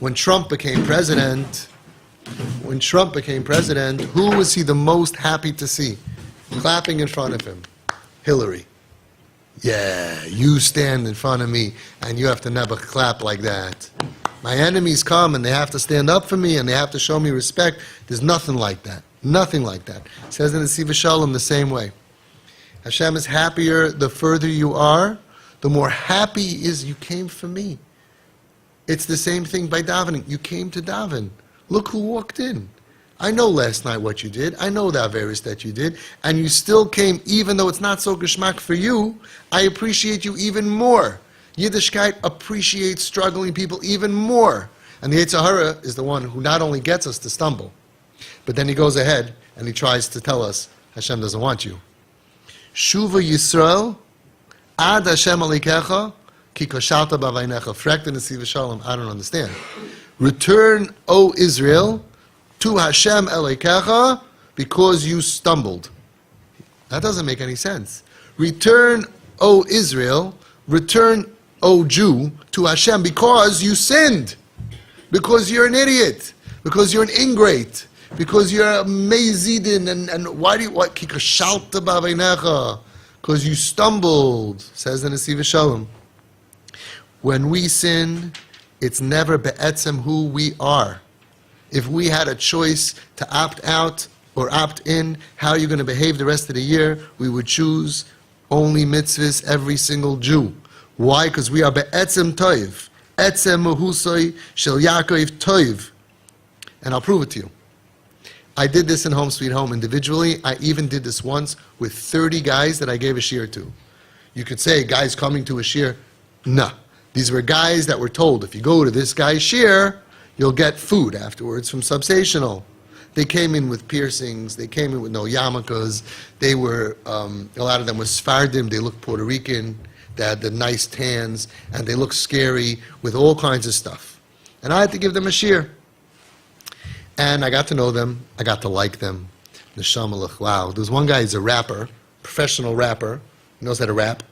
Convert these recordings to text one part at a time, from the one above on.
When Trump became president, who was he the most happy to see? Clapping in front of him. Hillary. Yeah, you stand in front of me and you have to never clap like that. My enemies come and they have to stand up for me and they have to show me respect. There's nothing like that. Nothing like that. It says in the Nisivas Shalom the same way. Hashem is happier the further you are, the more happy he is you came for me. It's the same thing by davening. You came to daven. Look who walked in. I know last night what you did. I know the Averis that you did. And you still came, even though it's not so geschmack for you. I appreciate you even more. Yiddishkeit appreciates struggling people even more. And the Yetzer Hara is the one who not only gets us to stumble, but then he goes ahead and he tries to tell us Hashem doesn't want you. Shuva Yisrael, ad Hashem alikecha, ki koshalta b'avaynecha. Frek the Nisivas Shalom, I don't understand. Return, O Israel, to Hashem Elokecha, because you stumbled. That doesn't make any sense. Return, O Israel, return, O Jew, to Hashem because you sinned. Because you're an idiot. Because you're an ingrate. Because you're a mezidin. And why do you, what? Because you stumbled, says the Nisivas Shalom. When we sin, it's never be'etzem who we are. If we had a choice to opt out or opt in, how are you going to behave the rest of the year? We would choose only mitzvahs, every single Jew. Why? Because we are be'etzem toiv. Etzem mahusoi shel Yaakov toiv. And I'll prove it to you. I did this in Home Sweet Home individually. I even did this once with 30 guys that I gave a shiur to. You could say, guys coming to a shiur. No. These were guys that were told, if you go to this guy's shiur, you'll get food afterwards from Subsational. They came in with piercings. They came in with no yarmulkes. They were, a lot of them were Sephardim. They looked Puerto Rican. They had the nice tans, and they looked scary with all kinds of stuff. And I had to give them a shiur. And I got to know them. I got to like them. Neshamalach, wow. There was one guy, he's a rapper, professional rapper. He knows how to rap.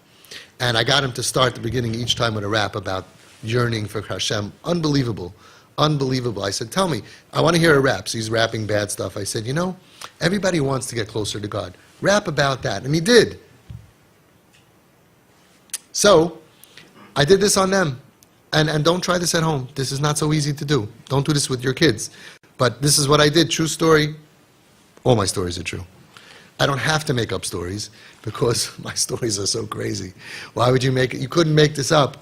And I got him to start the beginning each time with a rap about yearning for Hashem. Unbelievable. Unbelievable. I said, tell me, I want to hear a rap. So he's rapping bad stuff. I said, you know, everybody wants to get closer to God. Rap about that. And he did. So I did this on them. And don't try this at home. This is not so easy to do. Don't do this with your kids. But this is what I did. True story. All my stories are true. I don't have to make up stories because my stories are so crazy. Why would you make it? You couldn't make this up.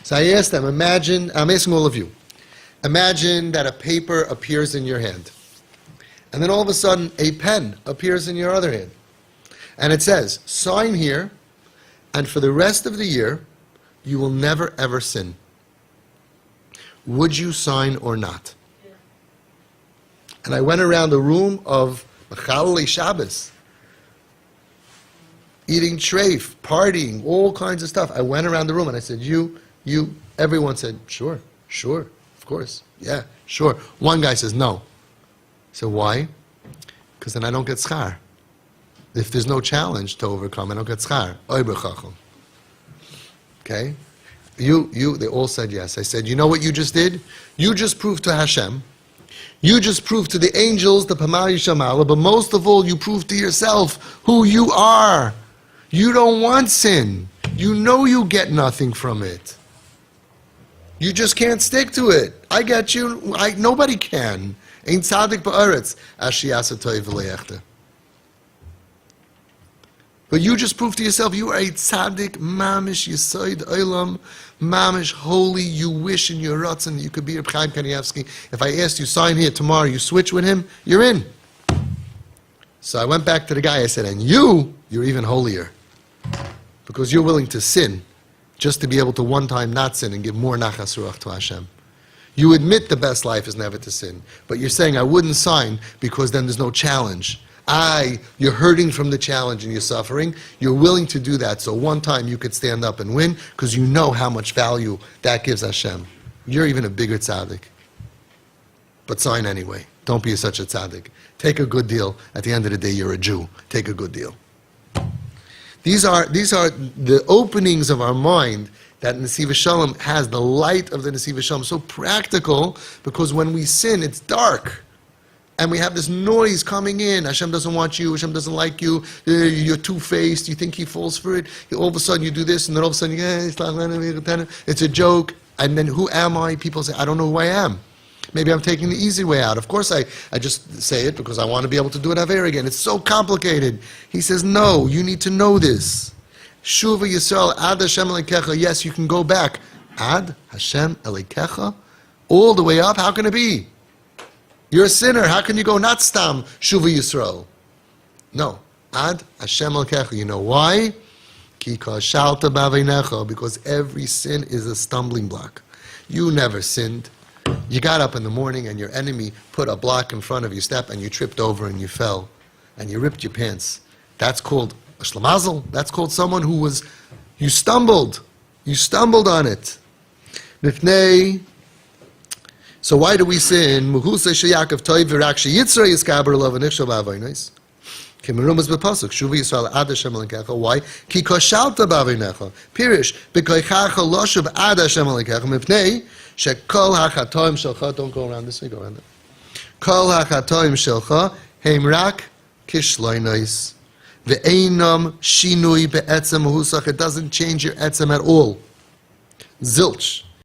So I asked them, imagine, I'm asking all of you, imagine that a paper appears in your hand. And then all of a sudden, a pen appears in your other hand. And it says, sign here, and for the rest of the year, you will never ever sin. Would you sign or not? Yeah. And I went around the room of Mechalei Shabbos, eating treif, partying, all kinds of stuff. I went around the room and I said, you, everyone said, sure, of course, yeah, sure. One guy says, no. I said, why? Because then I don't get schar. If there's no challenge to overcome, I don't get schar. Okay? They all said yes. I said, you know what you just did? You just proved to Hashem. You just proved to the angels, the Pamali Shamala, but most of all, you proved to yourself who you are. You don't want sin. You know you get nothing from it. You just can't stick to it. I get you. Nobody can. Ein tzaddik ba'aretz ashiyasa toiv v'le'echte. But you just proved to yourself you are a tzaddik, mamish, yisoid, olam, mamish, holy. You wish in your ratzon that you could be Reb Chaim Kanievsky. If I asked you, sign here tomorrow, you switch with him, you're in. So I went back to the guy, I said, and you're even holier. Because you're willing to sin just to be able to one time not sin and give more nachas ruach to Hashem. You admit the best life is never to sin. But you're saying, I wouldn't sign because then there's no challenge. You're hurting from the challenge and you're suffering. You're willing to do that so one time you could stand up and win because you know how much value that gives Hashem. You're even a bigger tzaddik. But sign anyway. Don't be such a tzaddik. Take a good deal. At the end of the day, you're a Jew. Take a good deal. These are the openings of our mind that Nisivas Shalom has, the light of the Nisivas Shalom, so practical, because when we sin, it's dark. And we have this noise coming in. Hashem doesn't want you. Hashem doesn't like you. You're two-faced. You think He falls for it. All of a sudden you do this, and then all of a sudden, it's a joke. And then who am I? People say, I don't know who I am. Maybe I'm taking the easy way out. Of course, I just say it because I want to be able to do it Aver again. It's so complicated. He says, no, you need to know this. Shuva Yisrael, Ad Hashem Elekecha. Yes, you can go back. Ad Hashem Elekecha? All the way up? How can it be? You're a sinner. How can you go not stam Shuva Yisrael? No. Ad Hashem Elekecha. You know why? Ki kashalta b'aveinecha. Because every sin is a stumbling block. You never sinned. You got up in the morning and your enemy put a block in front of your step and you tripped over and you fell and you ripped your pants. That's called a shlamazel. That's called someone who was, you stumbled. You stumbled on it. Mifnei. So why do we sin? Muhusa sheyakav toiv v'rak sheyitzra yiskaber lov v'nichshel b'avonos. Kimerumas b'pasuk shuva Yisrael ad Hashem Elekecha. Why? Ki koshalta b'avonecha. Pirish b'koichacha loshav ad Hashem Elekecha mipnei shekol hachatoim shelcha. Don't go around this way. Go around it. Kol hachatoim shelcha heim rak kishloinos ve'einam shinui be'etzem muhusach. It doesn't change your etzem at all. Zilch.